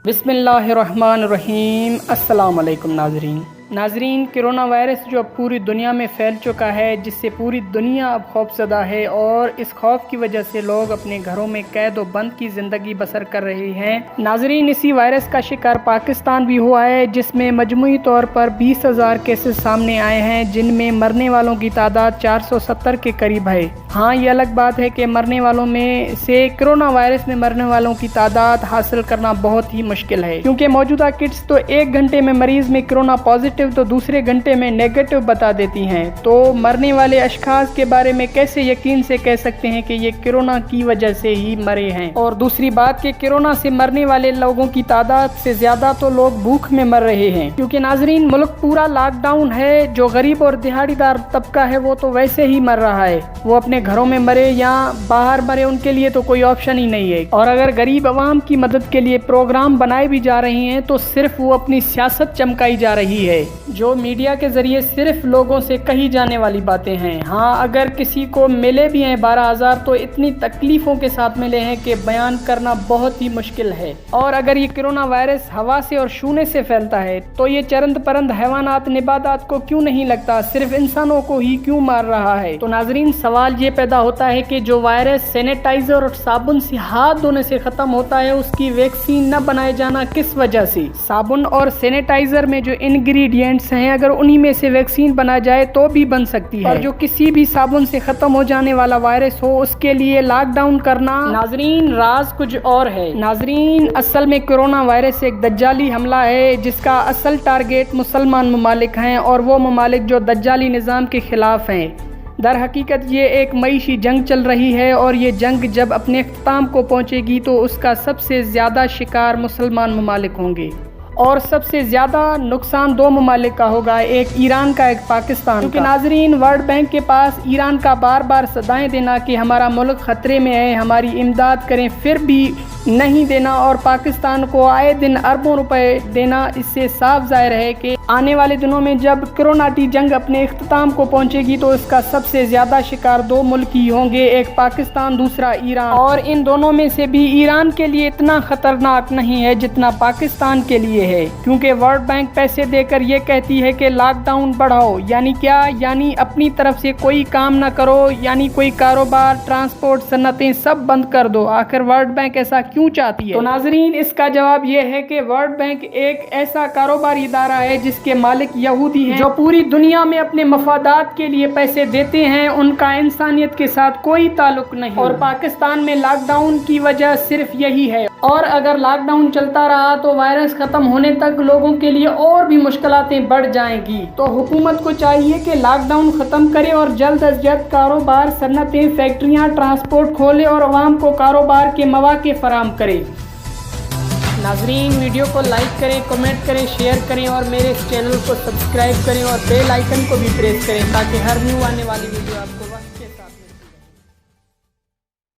बिस्मिल्लाहिर्रहमानिर्रहीम। अस्सलाम वालेकुम नाज़रीन, कोरोना वायरस जो अब पूरी दुनिया में फैल चुका है, जिससे पूरी दुनिया अब खौफज़दा है और इस खौफ की वजह से लोग अपने घरों में कैद व बंद की ज़िंदगी बसर कर रहे हैं। नाज़रीन, इसी वायरस का शिकार पाकिस्तान भी हुआ है, जिसमें मजमूई तौर पर 20,000 केसेस सामने आए हैं, जिनमें मरने वालों की तादाद 470 के करीब है। हाँ, ये अलग बात है कि मरने वालों में से कोरोना वायरस में मरने वालों की तादाद हासिल करना बहुत ही मुश्किल है, क्योंकि मौजूदा किट्स तो 1 घंटे में मरीज़ में कोरोना पॉजिटिव तो दूसरे घंटे में नेगेटिव बता देती हैं। तो मरने वाले अशखास के बारे में कैसे यकीन से कह सकते हैं कि ये कोरोना की वजह से ही मरे हैं। और दूसरी बात कि कोरोना से मरने वाले लोगों की तादाद से ज्यादा तो लोग भूख में मर रहे हैं, क्योंकि नाजरीन मुल्क पूरा लॉकडाउन है। जो गरीब और दिहाड़ीदार तबका है वो तो वैसे ही मर रहा है, वो अपने घरों में मरे या बाहर मरे, उनके लिए तो कोई ऑप्शन ही नहीं है। और अगर गरीब आवाम की मदद के लिए प्रोग्राम बनाए भी जा रहे हैं तो सिर्फ वो अपनी सियासत चमकाई जा रही है, जो मीडिया के जरिए सिर्फ लोगों से कही जाने वाली बातें हैं। हाँ, अगर किसी को मिले भी हैं 12,000 तो इतनी तकलीफों के साथ मिले हैं कि बयान करना बहुत ही मुश्किल है। और अगर ये कोरोना वायरस हवा से और छूने से फैलता है तो ये चरंद परंद हैवानात निबातात को क्यों नहीं लगता, सिर्फ इंसानों को ही क्यों मार रहा है। तो नाजरीन, सवाल ये पैदा होता है कि जो वायरस सैनिटाइजर और साबुन से हाथ धोने से खत्म होता है, उसकी वैक्सीन न बनाए जाना किस वजह से। साबुन और सैनिटाइजर में जो इंग्रेडिएंट्स हैं, अगर उन्हीं में से वैक्सीन बना जाए तो भी बन सकती है। और जो किसी भी साबुन से खत्म हो जाने वाला वायरस हो, उसके लिए लॉकडाउन करना नाजरीन राज कुछ और है। नाजरीन, असल में कोरोना वायरस एक दज्जाली हमला है, जिसका असल टारगेट मुसलमान ममालिक हैं, और वो ममालिक जो दज्जाली निज़ाम के खिलाफ हैं। दर हकीकत ये एक मईशी जंग चल रही है, और ये जंग जब अपने इख्तिताम को पहुंचेगी तो उसका सबसे ज़्यादा शिकार मुसलमान ममालिक होंगे। और सबसे ज़्यादा नुकसान 2 ममालिक का होगा, एक ईरान का, एक पाकिस्तान। क्योंकि नाजरीन, वर्ल्ड बैंक के पास ईरान का बार बार सदाएं देना कि हमारा मुल्क ख़तरे में है, हमारी इमदाद करें, फिर भी नहीं देना, और पाकिस्तान को आए दिन अरबों रुपए देना, इससे साफ ज़ाहिर है कि आने वाले दिनों में जब कोरोना की जंग अपने इख्तिताम को पहुंचेगी तो इसका सबसे ज़्यादा शिकार 2 मुल्क ही होंगे, एक पाकिस्तान, दूसरा ईरान। और इन दोनों में से भी ईरान के लिए इतना ख़तरनाक नहीं है जितना पाकिस्तान के लिए है, क्योंकि वर्ल्ड बैंक पैसे देकर ये कहती है कि लॉकडाउन बढ़ाओ। यानी क्या? यानी अपनी तरफ से कोई काम ना करो, यानी कोई कारोबार, ट्रांसपोर्ट, सन्नतें सब बंद कर दो। आखिर वर्ल्ड बैंक ऐसा क्यों चाहती है? तो नाजरीन, इसका जवाब ये है कि वर्ल्ड बैंक एक ऐसा कारोबारी इदारा है जिसके मालिक यहूदी हैं, जो पूरी दुनिया में अपने मफादात के लिए पैसे देते हैं, उनका इंसानियत के साथ कोई ताल्लुक नहीं। और पाकिस्तान में लॉकडाउन की वजह सिर्फ यही है। और अगर लॉकडाउन चलता रहा तो वायरस खत्म होने तक लोगों के लिए और भी मुश्किलातें बढ़ जाएंगी। तो हुकूमत को चाहिए कि लॉकडाउन खत्म करे और जल्द अज जल्द कारोबार, सन्नतें, फैक्ट्रियां, ट्रांसपोर्ट खोले और आवाम को कारोबार के मौके फराहम करे। नाजरीन, वीडियो को लाइक करें, कमेंट करें, शेयर करें और मेरे इस चैनल को सब्सक्राइब करें और बेल आइकन को भी प्रेस करें, ताकि हर न्यू आने वाली वीडियो आपको